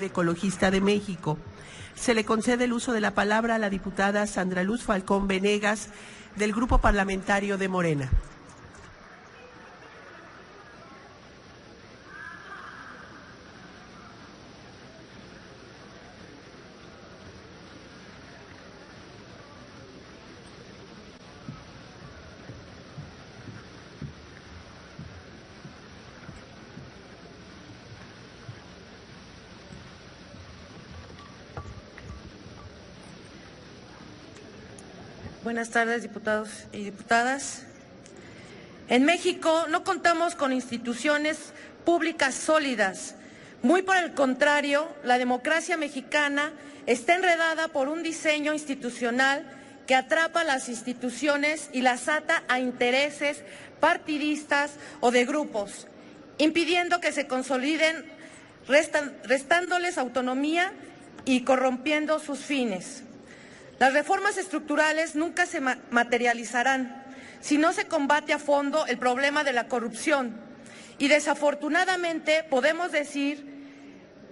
Ecologista de México. Se le concede el uso de la palabra a la diputada Sandra Luz Falcón Venegas, del Grupo Parlamentario de Morena. Buenas tardes, diputados y diputadas. En México no contamos con instituciones públicas sólidas. Muy por el contrario, la democracia mexicana está enredada por un diseño institucional que atrapa las instituciones y las ata a intereses partidistas o de grupos, impidiendo que se consoliden, restándoles autonomía y corrompiendo sus fines. Las reformas estructurales nunca se materializarán si no se combate a fondo el problema de la corrupción. Y desafortunadamente podemos decir,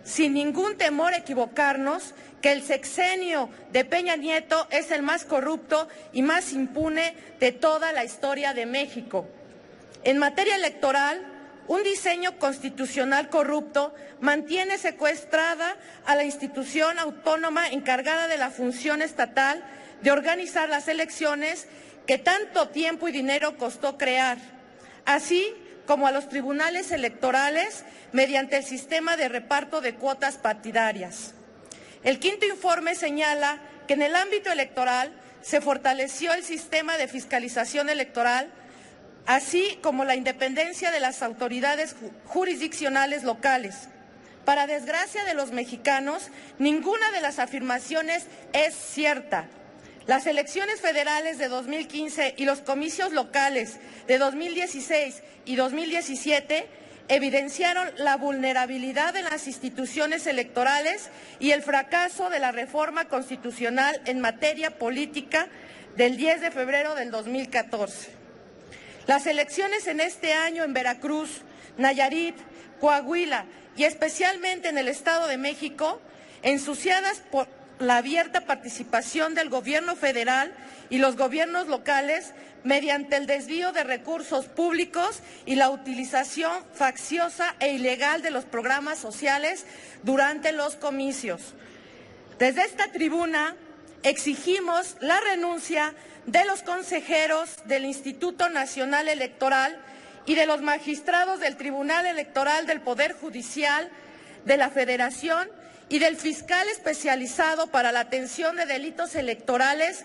sin ningún temor a equivocarnos, que el sexenio de Peña Nieto es el más corrupto y más impune de toda la historia de México. En materia electoral, un diseño constitucional corrupto mantiene secuestrada a la institución autónoma encargada de la función estatal de organizar las elecciones que tanto tiempo y dinero costó crear, así como a los tribunales electorales mediante el sistema de reparto de cuotas partidarias. El quinto informe señala que en el ámbito electoral se fortaleció el sistema de fiscalización electoral, así como la independencia de las autoridades jurisdiccionales locales. Para desgracia de los mexicanos, ninguna de las afirmaciones es cierta. Las elecciones federales de 2015 y los comicios locales de 2016 y 2017 evidenciaron la vulnerabilidad de las instituciones electorales y el fracaso de la reforma constitucional en materia política del 10 de febrero del 2014. Las elecciones en este año en Veracruz, Nayarit, Coahuila y especialmente en el Estado de México, ensuciadas por la abierta participación del gobierno federal y los gobiernos locales mediante el desvío de recursos públicos y la utilización facciosa e ilegal de los programas sociales durante los comicios. Desde esta tribuna exigimos la renuncia de los consejeros del Instituto Nacional Electoral y de los magistrados del Tribunal Electoral del Poder Judicial de la Federación y del fiscal especializado para la atención de delitos electorales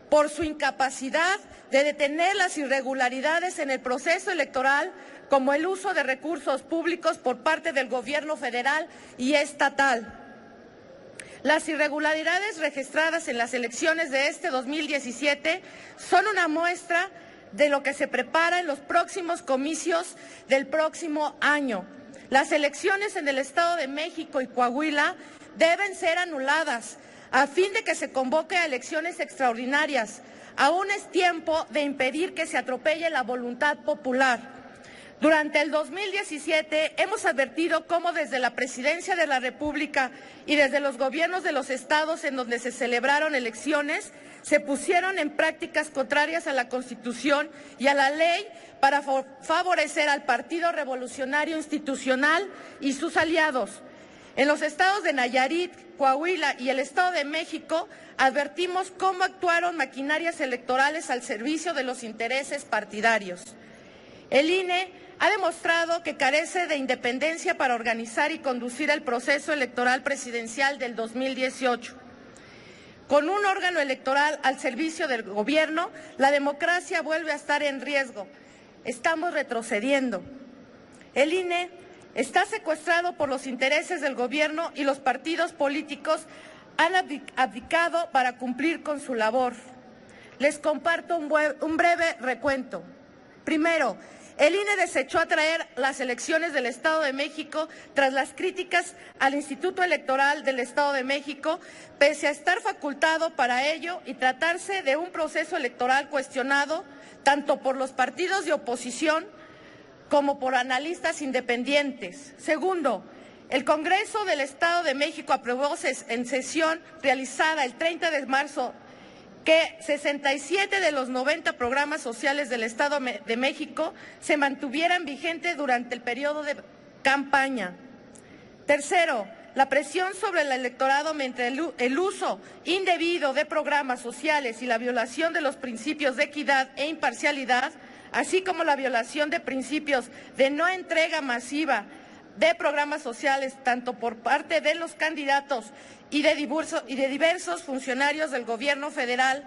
por su incapacidad de detener las irregularidades en el proceso electoral, como el uso de recursos públicos por parte del gobierno federal y estatal. Las irregularidades registradas en las elecciones de este 2017 son una muestra de lo que se prepara en los próximos comicios del próximo año. Las elecciones en el Estado de México y Coahuila deben ser anuladas a fin de que se convoque a elecciones extraordinarias. Aún es tiempo de impedir que se atropelle la voluntad popular. Durante el 2017 hemos advertido cómo desde la Presidencia de la República y desde los gobiernos de los estados en donde se celebraron elecciones, se pusieron en prácticas contrarias a la Constitución y a la ley para favorecer al Partido Revolucionario Institucional y sus aliados. En los estados de Nayarit, Coahuila y el Estado de México advertimos cómo actuaron maquinarias electorales al servicio de los intereses partidarios. El INE ha demostrado que carece de independencia para organizar y conducir el proceso electoral presidencial del 2018. Con un órgano electoral al servicio del gobierno, la democracia vuelve a estar en riesgo. Estamos retrocediendo. El INE está secuestrado por los intereses del gobierno y los partidos políticos han abdicado para cumplir con su labor. Les comparto un breve recuento. Primero, el INE desechó atraer las elecciones del Estado de México tras las críticas al Instituto Electoral del Estado de México, pese a estar facultado para ello y tratarse de un proceso electoral cuestionado tanto por los partidos de oposición como por analistas independientes. Segundo, el Congreso del Estado de México aprobó en sesión realizada el 30 de marzo que 67 de los 90 programas sociales del Estado de México se mantuvieran vigentes durante el periodo de campaña. Tercero, la presión sobre el electorado mediante el uso indebido de programas sociales y la violación de los principios de equidad e imparcialidad, así como la violación de principios de no entrega masiva de programas sociales, tanto por parte de los candidatos y de diversos funcionarios del Gobierno federal.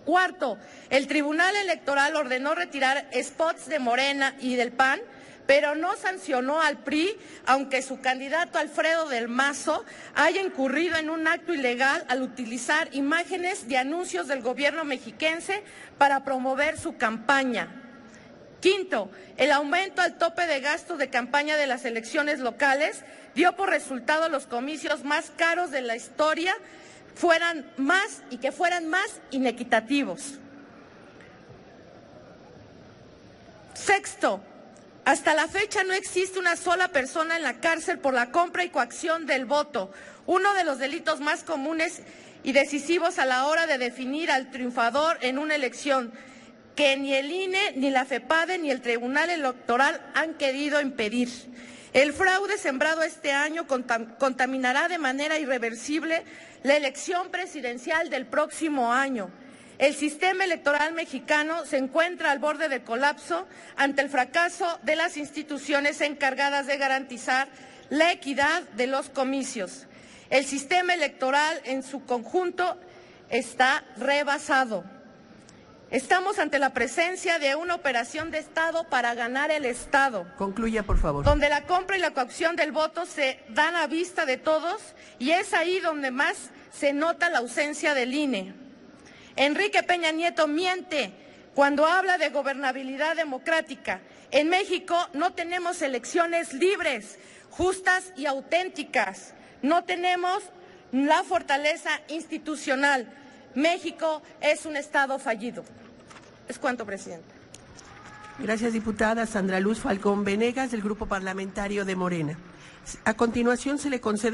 Cuarto, el Tribunal Electoral ordenó retirar spots de Morena y del PAN, pero no sancionó al PRI, aunque su candidato Alfredo del Mazo haya incurrido en un acto ilegal al utilizar imágenes de anuncios del gobierno mexiquense para promover su campaña. Quinto, el aumento al tope de gasto de campaña de las elecciones locales dio por resultado los comicios más caros de la historia fueran más inequitativos. Sexto, hasta la fecha no existe una sola persona en la cárcel por la compra y coacción del voto, uno de los delitos más comunes y decisivos a la hora de definir al triunfador en una elección, que ni el INE, ni la FEPADE, ni el Tribunal Electoral han querido impedir. El fraude sembrado este año contaminará de manera irreversible la elección presidencial del próximo año. El sistema electoral mexicano se encuentra al borde del colapso ante el fracaso de las instituciones encargadas de garantizar la equidad de los comicios. El sistema electoral en su conjunto está rebasado. Estamos ante la presencia de una operación de Estado para ganar el Estado. Concluya, por favor. Donde la compra y la coacción del voto se dan a vista de todos y es ahí donde más se nota la ausencia del INE. Enrique Peña Nieto miente cuando habla de gobernabilidad democrática. En México no tenemos elecciones libres, justas y auténticas. No tenemos la fortaleza institucional. México es un Estado fallido. Es cuanto, presidenta. Gracias, diputada Sandra Luz Falcón Venegas, del Grupo Parlamentario de Morena. A continuación se le concede